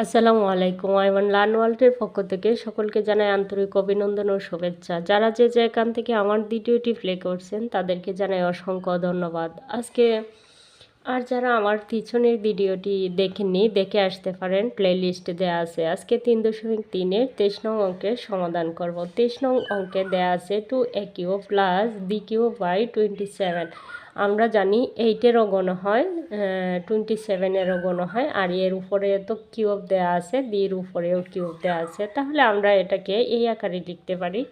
আসসালামু আলাইকুম। আইমান লার্ন ওয়ার্ল্ডের পক্ষ থেকে সকলকে জানাই আন্তরিক অভিনন্দন ও শুভেচ্ছা। যারা যে যেখান থেকে আমার ভিডিওটি প্লে করছেন তাদেরকে জানাই অসংখ্য ধন্যবাদ। আজকে আর যারা আমার পিছনের ভিডিওটি দেখেননি দেখে আসতে পারেন, প্লে লিস্টে দেওয়া আছে। আজকে 3.3-এর 23 নং অঙ্কের সমাধান করব। 23 নং অঙ্কে দেওয়া আছে 2a³ প্লাস b³/27। আমরা জানি 8-এরও গণ হয়, 27-এরও গণ হয়, আর এর উপরে তো কিউব দেওয়া আছে, বির উপরেও কিউব দেওয়া আছে। তাহলে আমরা এটাকে এই আকারে লিখতে পারি।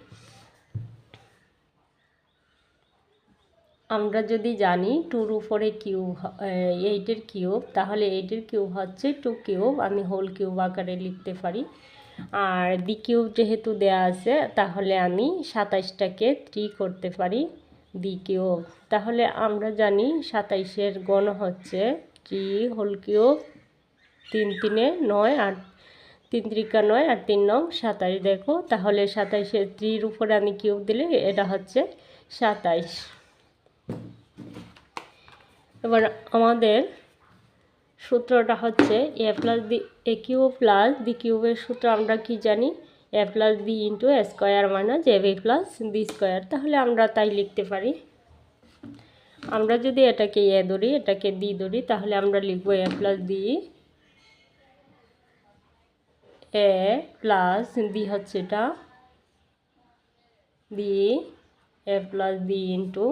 আমরা যদি জানি 2-র উপরে কিউব 8-এর কিউব, তাহলে 8-এর কিউব হচ্ছে 2³ আমি হোল কিউব আকারে লিখতে পারি। আর b³ যেহেতু দেয়া আছে তাহলে আমি 27টাকে 3 করতে পারি b³। তাহলে আমরা জানি 27-এর গণ হচ্ছে 3 হোল কিউব, 3 3 9 আর 3 3 9 আর 3 9 27। দেখো তাহলে 27-এর 3-র উপরে আমি কিউব দিলে এটা হচ্ছে 27। এবার আমাদের সূত্রটা হচ্ছে a³ প্লাস b³ সূত্র আমরা কি জানি, a plus b into a square minus ab plus b square. তাহলে আমরা তাই লিখতে পারি। আমরা যদি এটাকে a ধরি, এটাকে b ধরি, তাহলে আমরা লিখব a plus b, a plus b হচ্ছে এটা b, a plus b into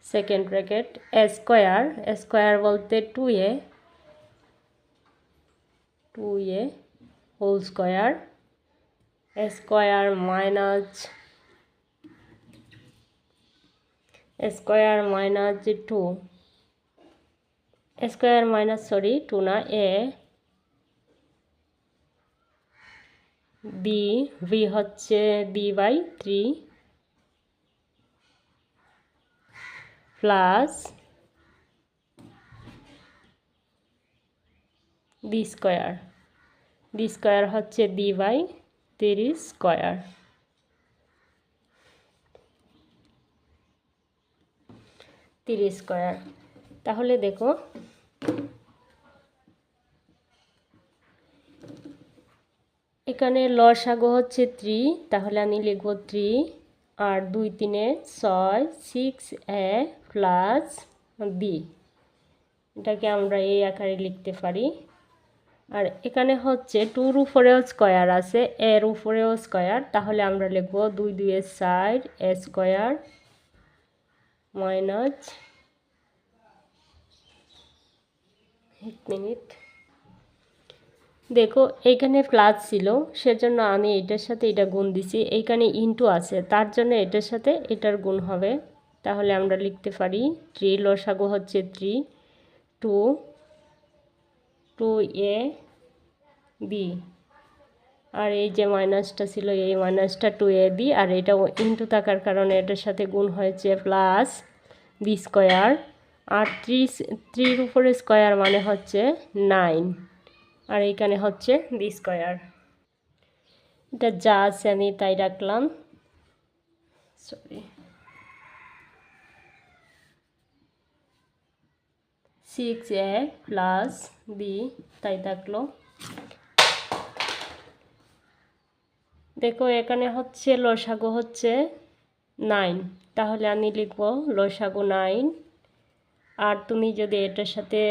second bracket a square, a square বলতে 2a whole square, a square minus 2, square minus 2 না a, b হচ্ছে b/3 প্লাস b স্কোয়ার হচ্ছে b/3 square. তাহলে দেখো এখানে লসাগু হচ্ছে 3, তাহলে আমি লিখব 3 আর 2 3 6 6a প্লাস b, এটাকে আমরা এই আকারে লিখতে পারি। আর এখানে হচ্ছে 2-র উপরেও স্কোয়ার আছে, এর উপরেও স্কোয়ার, তাহলে আমরা লিখব 2 2 4 a স্কোয়ার মাইনাস 1 মিনিট। দেখো এইখানে প্লাস ছিল, সেজন্য আমি এটার সাথে এটা গুণ দিছি। এইখানে ইনটু আছে, তার জন্য এটার সাথে এটার গুণ হবে। তাহলে আমরা লিখতে পারি 3 লসাগু হচ্ছে 3 2a b, আর এই যে মাইনাসটা ছিল এই মাইনাসটা 2ab, আর এটা ইনটু থাকার কারণে এটার সাথে গুণ হয়েছে প্লাস b স্কোয়ার। আর 3-র উপরে স্কোয়ার মানে হচ্ছে 9, আর এইখানে হচ্ছে b স্কোয়ার। এটা যা আছে আমি তাই রাখলাম, সরি 6a প্লাস b তাই থাকলো। দেখো এখানে হচ্ছে লসাগু হচ্ছে 9, তাহলে আমি লিখব লসাগু 9। আর তুমি যদি এটার সাথে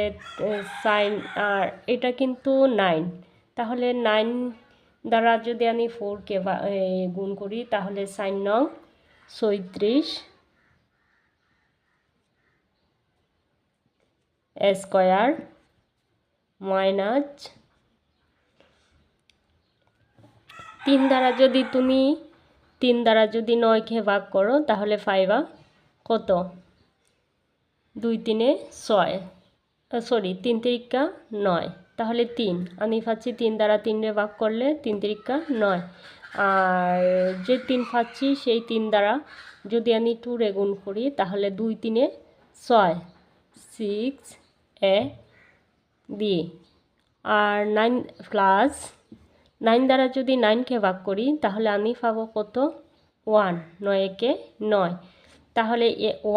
সাইন, আর এটা কিন্তু 9, তাহলে 9 দ্বারা যদি আমি 4কে গুণ করি তাহলে সাইন 9 36 a স্কোয়ার মাইনাস 3 দ্বারা যদি তুমি 9কে ভাগ করো তাহলে 5 কত 2 3 6, সরি 3 3 9, তাহলে 3 আমি পাচ্ছি 3 দ্বারা 3 ভাগ করলে 3 3 9, আর যে 3 পাচ্ছি সেই 3 দ্বারা যদি আমি 2 গুণ করি তাহলে 2 3 6 6a b, আর 9 প্লাস 9 দ্বারা যদি 9কে ভাগ করি তাহলে আমি পাবো কত 1, 9 একে 9, তাহলে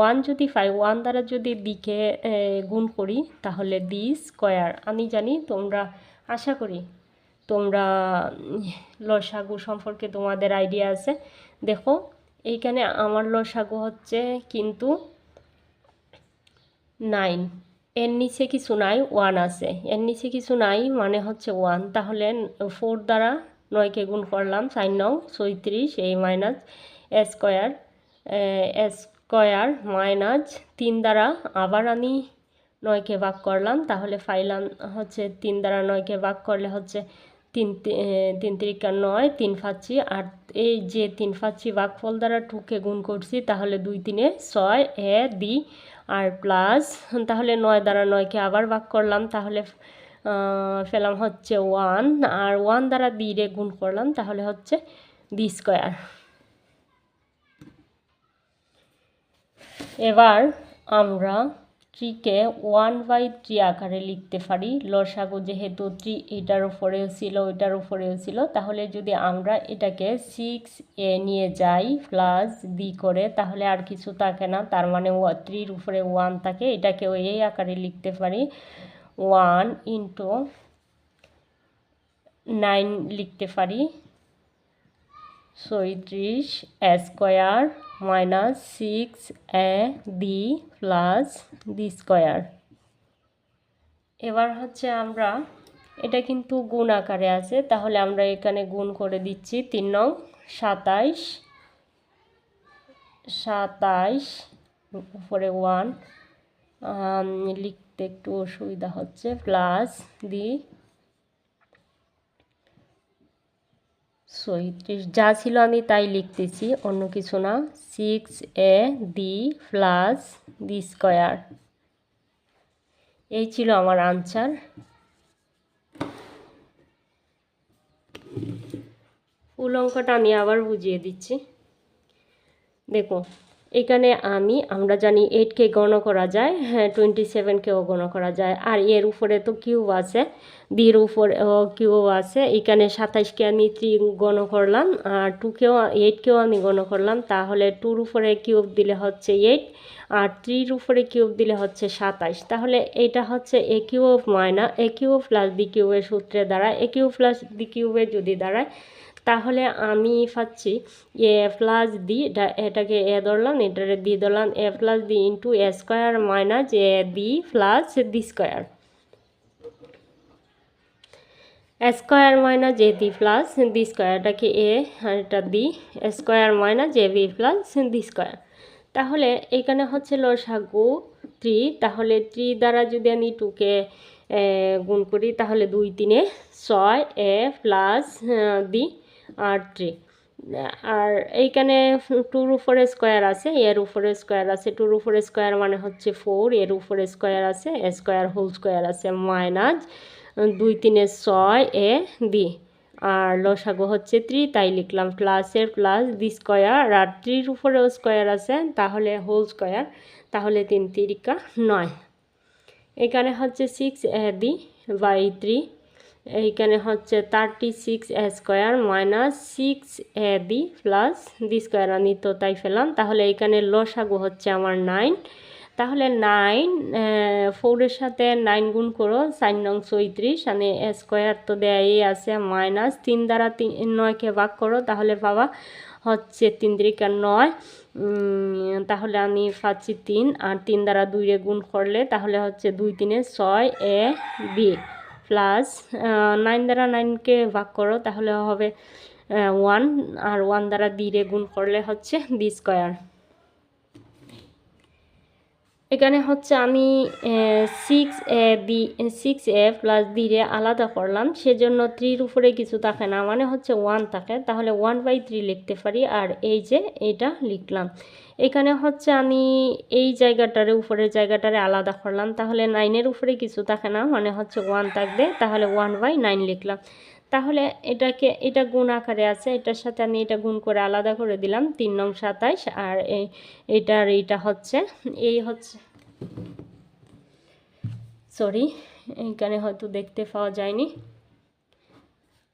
1 যদি পাই 1 দ্বারা যদি বিকে গুণ করি তাহলে বি স্কোয়ার। আমি জানি তোমরা আশা করি তোমরা লসাগু সম্পর্কে তোমাদের আইডিয়া আছে। দেখো এইখানে আমার লসাগু হচ্ছে কিন্তু 9, এর নিচে কিছু নাই, 1 আছে, এর নিচে কিছু নাই মানে হচ্ছে 1। তাহলে 4 দ্বারা 9কে গুণ করলাম, 4 9 36, এই মাইনাস স্কোয়ার স্কোয়ার মাইনাস 3 দ্বারা আবার আমি 9কে ভাগ করলাম, তাহলে পাইলাম হচ্ছে 3 দ্বারা 9কে ভাগ করলে হচ্ছে 3 3 তিরিকা 9, 3 পাচ্ছি, আর এই যে 3 পাচ্ছি ভাগফল দ্বারা 2কে গুণ করছি, তাহলে 2 3 6 এ দি আর প্লাস, তাহলে 9 দ্বারা 9কে আবার ভাগ করলাম, তাহলে পেলাম হচ্ছে 1, আর 1 দ্বারা দিয়ে গুণ করলাম, তাহলে হচ্ছে ডি স্কোয়ার। এবার আমরা 3কে 1/3 আকারে লিখতে পারি। লসাগু যেহেতু 3 এটার উপরেও ছিল ওইটার উপরেও ছিল, তাহলে যদি আমরা এটাকে 6a নিয়ে যাই প্লাস বি করে, তাহলে আর কিছু থাকে না, তার মানে 3-র উপরে 1 থাকে, এটাকে এই আকারে লিখতে পারি 1 × 9 লিখতে পারি 36 square minus 6ab plus D square. এবার হচ্ছে আমরা এটা কিন্তু গুণ আকারে আছে, তাহলে আমরা এখানে গুণ করে দিচ্ছি 3 নং 27, 27 উপরে 1 লিখতে একটু অসুবিধা হচ্ছে, প্লাস দি 36, যা ছিল আমি তাই লিখতেছি, অন্য কিছু না, 6ab প্লাস ডি স্কোয়ার। এই ছিল আমার আনসার। ফুল অঙ্কটা আমি আবার বুঝিয়ে দিচ্ছি। দেখো এখানে আমরা জানি 8কে গণ করা যায়, হ্যাঁ 27কেও গণ করা যায়, আর এর উপরে তো কিউব আছে, বির উপরে কিউব আছে, এখানে 27কে আমি 3 গণ করলাম, আর 8কেও আমি গণ করলাম, তাহলে 2-র উপরে কিউব দিলে হচ্ছে 8, আর 3-র উপরে কিউব দিলে হচ্ছে 27। তাহলে এটা হচ্ছে এ কিউব প্লাস বি কিউবের সূত্রে দাঁড়ায়, এ কিউব প্লাস বি কিউবে যদি দাঁড়ায়, তাহলে আমি পাচ্ছি এ প্লাস ডি, এটাকে এ ধরলাম, এটাকে ডি ধরলাম, A plus D into A square minus A B plus D square, square minus A B plus D square, এটাকে এ আর এটা D, square minus A B plus D square. তাহলে এখানে হচ্ছে লসাগু 3, তাহলে 3 দ্বারা যদি আমি 2কে গুণ করি, তাহলে 2 3 6 এ প্লাস ডি আর 3, আর এইখানে 2-র উপরে স্কোয়ার আছে, এর উপরে স্কোয়ার আছে, 2-র উপরে স্কোয়ার মানে হচ্ছে 4, এর উপরে স্কোয়ার আছে, স্কোয়ার হোল স্কোয়ার আছে, মাইনাস 2 3 6 এ বি, আর লসাগু হচ্ছে 3, তাই লিখলাম প্লাসের প্লাস ডি স্কোয়ার, আর 3-র উপরেও স্কোয়ার আছে, তাহলে হোল স্কোয়ার, তাহলে 3 তিরিকা 9। এখানে হচ্ছে 6ab/3, এইখানে হচ্ছে 36 square minus 6ab plus D square, আমি তো তাই ফেলাম, তাহলে এইখানে লসাগু হচ্ছে আমার 9, তাহলে 9 4-এর সাথে 9 গুণ করো, 4 নং 34, আমি স্কোয়ার তো দেয়াই আছে, মাইনাস 3 দ্বারা 9কে ভাগ করো, তাহলে পাবা হচ্ছে 3 তিরিকা 9, তাহলে আমি পাচ্ছি 3, আর 3 দ্বারা 2 গুণ করলে তাহলে হচ্ছে 2 3 6 এ বি প্লাস 9 দ্বারা 9কে ভাগ করো, তাহলে হবে 1, আর 1 দ্বারা দিয়ে গুণ করলে হচ্ছে বি স্কোয়ার। এখানে হচ্ছে আমি 6a প্লাস বি আলাদা করলাম, সেজন্য 3-র উপরে কিছু থাকে না, মানে হচ্ছে 1 থাকে, তাহলে 1/3 লিখতে পারি, আর এই যে এটা লিখলাম। এখানে হচ্ছে আমি এই জায়গাটারে উপরের জায়গাটারে আলাদা করলাম, তাহলে 9-এর উপরে কিছু থাকে না, মানে হচ্ছে 1 থাকবে, তাহলে 1/9 লিখলাম। তাহলে এটা গুণ আকারে আছে, এটার সাথে আমি এটা গুণ করে আলাদা করে দিলাম, 3 নং 27, আর এইটা হচ্ছে এই হচ্ছে, সরি এখানে হয়তো দেখতে পাওয়া যায়নি,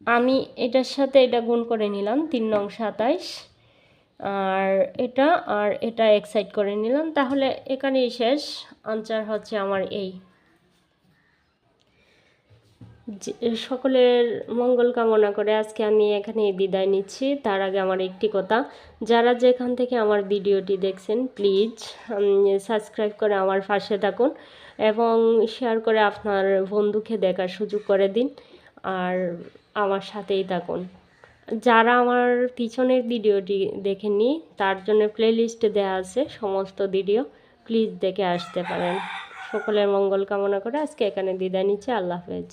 আমি এটার সাথে এটা গুণ করে নিলাম 3 নং 27, আর এটা এক সাইড করে নিলাম, তাহলে এখানেই শেষ। আনসার হচ্ছে আমার এই। সকলের মঙ্গল কামনা করে আজকে আমি এখানে বিদায় নিচ্ছি। তার আগে আমার একটি কথা, যারা যেখান থেকে আমার ভিডিওটি দেখছেন প্লিজ সাবস্ক্রাইব করে আমার পাশে থাকুন এবং শেয়ার করে আপনার বন্ধুকে দেখার সুযোগ করে দিন আর আমার সাথেই থাকুন। যারা আমার পিছনের ভিডিওটি দেখেননি তার জন্য প্লেলিস্টে দেওয়া আছে সমস্ত ভিডিও, প্লিজ দেখে আসতে পারেন। সকলের মঙ্গল কামনা করে আজকে এখানে বিদায় নিচ্ছি। আল্লাহ হাফেজ।